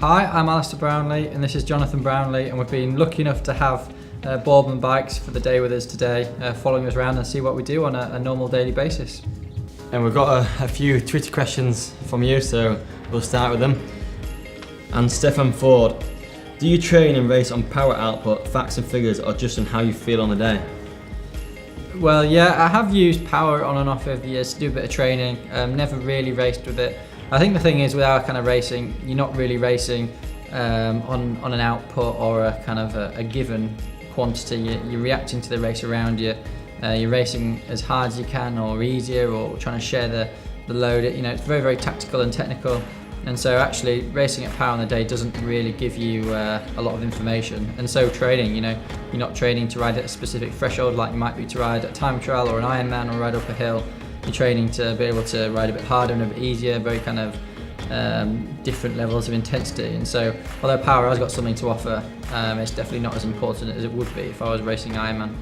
Hi, I'm Alistair Brownlee and this is Jonathan Brownlee, and we've been lucky enough to have Boardman bikes for the day with us today, following us around and see what we do on a normal daily basis. And we've got a few Twitter questions from you, so we'll start with them. And Stefan Ford, do you train and race on power output, facts and figures, or just on how you feel on the day? Well, yeah, I have used power on and off over the years to do a bit of training, never really raced with it. I think the thing is, with our kind of racing, you're not really racing on an output or a kind of a given quantity. You're reacting to the race around you. You're racing as hard as you can, or easier, or trying to share the load. It's very, very tactical and technical. And so actually racing at power on the day doesn't really give you a lot of information. And so training, you're not training to ride at a specific threshold like you might be to ride a time trial or an Ironman or ride up a hill. You're training to be able to ride a bit harder and a bit easier, very kind of different levels of intensity. And so although power has got something to offer, it's definitely not as important as it would be if I was racing Ironman.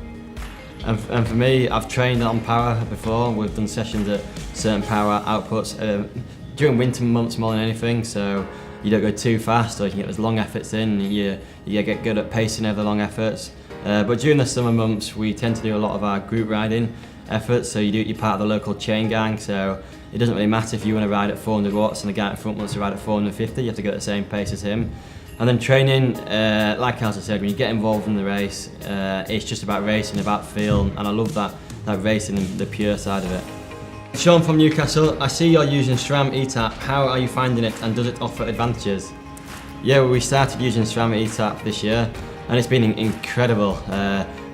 And for me, I've trained on power before. We've done sessions at certain power outputs during winter months more than anything, so you don't go too fast, or you can get those long efforts in. You get good at pacing over the long efforts. But during the summer months, we tend to do a lot of our group riding efforts, so you're part of the local chain gang, so it doesn't really matter if you want to ride at 400 watts and the guy in front wants to ride at 450, you have to go at the same pace as him. And then training, like Alistair said, when you get involved in the race, it's just about racing, about feel, and I love that racing and the pure side of it. Sean from Newcastle, I see you're using Srams eTap. How are you finding it, and does it offer advantages? Yeah, well, we started using Srams eTap this year, and it's been incredible.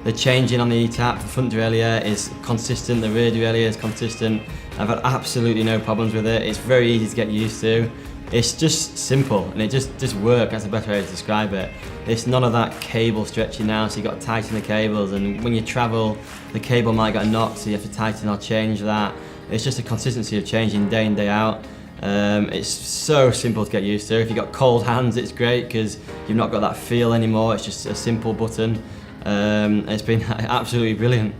The changing on the eTap, the front derailleur is consistent, the rear derailleur is consistent. I've had absolutely no problems with it. It's very easy to get used to. It's just simple, and it just works. That's the best way to describe it. It's none of that cable stretching now, so you've got to tighten the cables, and when you travel, the cable might get knocked, so you have to tighten or change that. It's just a consistency of changing day in, day out. It's so simple to get used to. If you've got cold hands, it's great because you've not got that feel anymore. It's just a simple button. It's been absolutely brilliant.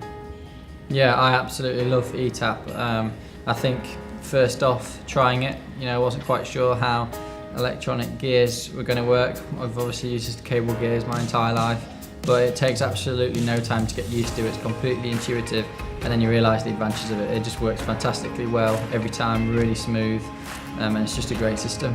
Yeah, I absolutely love eTap. I think first off, trying it, I wasn't quite sure how electronic gears were going to work. I've obviously used just cable gears my entire life, but it takes absolutely no time to get used to. It's completely intuitive, and then you realise the advantages of it. It just works fantastically well every time, really smooth, and it's just a great system.